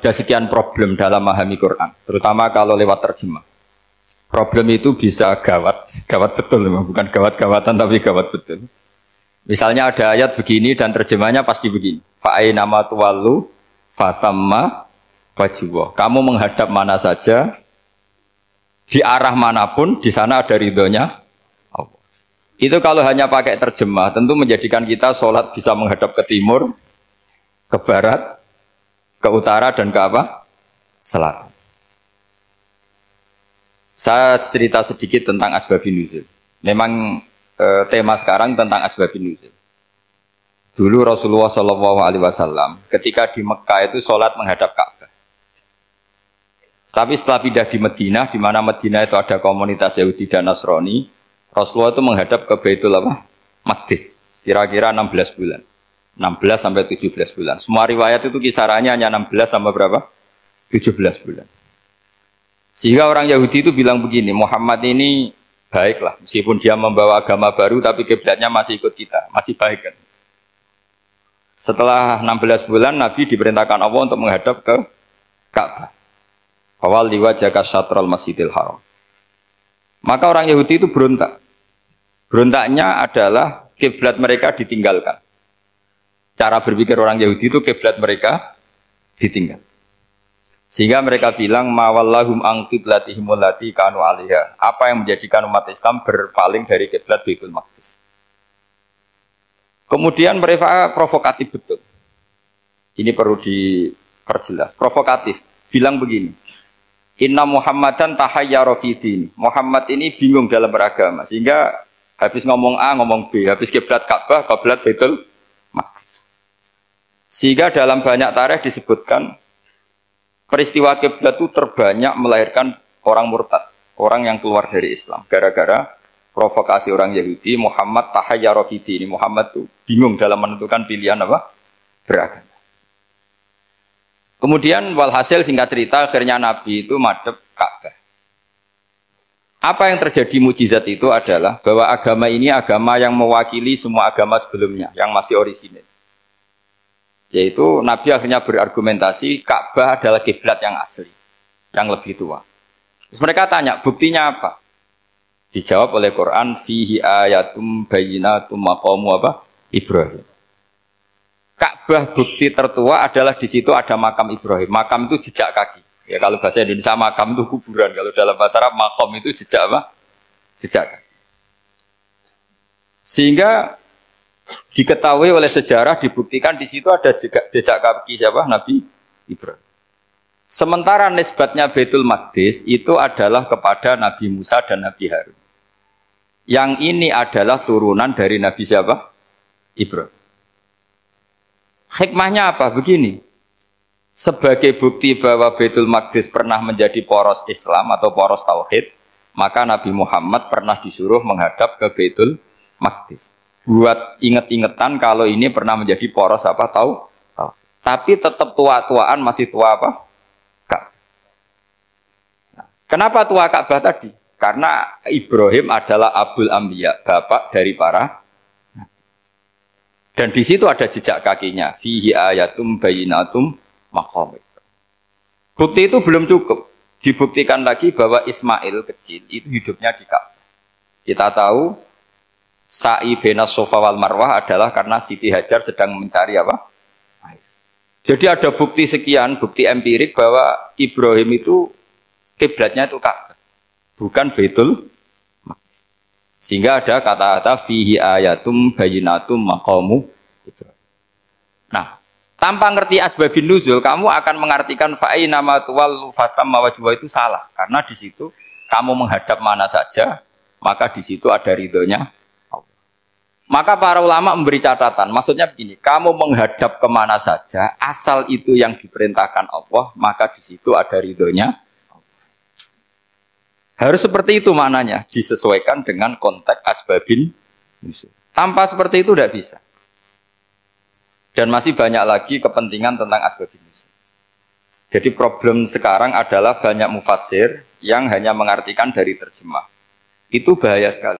Ada sekian problem dalam memahami Quran, terutama kalau lewat terjemah. Problem itu bisa gawat, gawat betul, bukan gawat-gawatan tapi gawat betul. Misalnya ada ayat begini dan terjemahnya pasti begini. Fa'aina ma tuwallu fasamma wajhullah. Kamu menghadap mana saja, di arah manapun, di sana ada ridhonya Allah. Itu kalau hanya pakai terjemah, tentu menjadikan kita sholat bisa menghadap ke timur, ke barat, ke utara dan ke apa? Selatan. Saya cerita sedikit tentang asbabun nuzul. Memang tema sekarang tentang asbabun nuzul. Dulu Rasulullah SAW ketika di Mekah itu sholat menghadap Ka'bah. Tapi setelah pindah di Madinah, di mana Madinah itu ada komunitas Yahudi dan Nasrani, Rasulullah itu menghadap ke Baitul Maqdis. Kira-kira 16 bulan. 16 sampai 17 bulan. Semua riwayat itu kisarannya hanya 16 sampai berapa? 17 bulan. Sehingga orang Yahudi itu bilang begini, Muhammad ini baiklah, meskipun dia membawa agama baru, tapi kiblatnya masih ikut kita, masih baik kan. Setelah 16 bulan, Nabi diperintahkan Allah untuk menghadap ke Ka'bah. Awal liwajaka syatrul masjidil haram. Maka orang Yahudi itu berontak. Berontaknya adalah kiblat mereka ditinggalkan. Cara berpikir orang Yahudi itu kiblat mereka ditinggal. Sehingga mereka bilang mawallahum an qiblatihim allati kanu 'alaiha. Apa yang menjadikan umat Islam berpaling dari kiblat Baitul Maqdis. Kemudian mereka provokatif betul. Ini perlu diperjelas. Provokatif. Bilang begini. Inna Muhammadan tahayyara fi dini. Muhammad ini bingung dalam beragama. Sehingga habis ngomong A ngomong B, habis kiblat Ka'bah, kiblat Baitul Maqdis. Sehingga dalam banyak tarikh disebutkan peristiwa kiblat itu terbanyak melahirkan orang murtad, orang yang keluar dari Islam. Gara-gara provokasi orang Yahudi, Muhammad tahayyara fi dini. Muhammad itu bingung dalam menentukan pilihan apa? Beragama. Kemudian walhasil singkat cerita akhirnya Nabi itu madhep Ka'bah. Apa yang terjadi mukjizat itu adalah bahwa agama ini agama yang mewakili semua agama sebelumnya yang masih orisinil. Yaitu Nabi akhirnya berargumentasi Ka'bah adalah kiblat yang asli, yang lebih tua. Terus mereka tanya, buktinya apa? Dijawab oleh Quran, fihi ayatum bayyinatum maqamu apa? Ibrahim. Ka'bah bukti tertua adalah di situ ada makam Ibrahim. Makam itu jejak kaki. Ya kalau bahasa Indonesia makam itu kuburan. Kalau dalam bahasa Arab maqam itu jejak apa? Jejak kaki. Sehingga diketahui oleh sejarah, dibuktikan di situ ada jejak kaki siapa? Nabi Ibrahim. Sementara nisbatnya Baitul Maqdis itu adalah kepada Nabi Musa dan Nabi Harun. Yang ini adalah turunan dari Nabi siapa? Ibrahim. Hikmahnya apa? Begini. Sebagai bukti bahwa Baitul Maqdis pernah menjadi poros Islam atau poros Tauhid, maka Nabi Muhammad pernah disuruh menghadap ke Baitul Maqdis. Buat inget-ingetan kalau ini pernah menjadi poros apa tahu. Tapi tetap tua-tuaan masih tua apa? Ka'bah. Nah, kenapa tua Ka'bah tadi? Karena Ibrahim adalah Abul Anbiya, bapak dari para. Dan di situ ada jejak kakinya. Fihi ayatum bayyinatum maqam. Bukti itu belum cukup. Dibuktikan lagi bahwa Ismail kecil itu hidupnya di Ka'bah. Kita tahu sa'i bainas Safa wal Marwah adalah karena Siti Hajar sedang mencari apa? Air. Jadi ada bukti sekian, bukti empirik bahwa Ibrahim itu kiblatnya itu Ka'bah, bukan Baitul Maqdis. Sehingga ada kata-kata fihi ayatum bayyinatum maqamu Ibrahim. Nah, tanpa ngerti asbabun nuzul, kamu akan mengartikan fa'aina ma tuwallu fasamma wajhuhu itu salah, karena di situ kamu menghadap mana saja, maka di situ ada ridhonya. Maka para ulama memberi catatan, maksudnya begini, kamu menghadap kemana saja, asal itu yang diperintahkan Allah, maka di situ ada ridhonya. Harus seperti itu maknanya, disesuaikan dengan konteks asbabin nuzul. Tanpa seperti itu tidak bisa. Dan masih banyak lagi kepentingan tentang asbabin nuzul. Jadi problem sekarang adalah banyak mufassir yang hanya mengartikan dari terjemah. Itu bahaya sekali.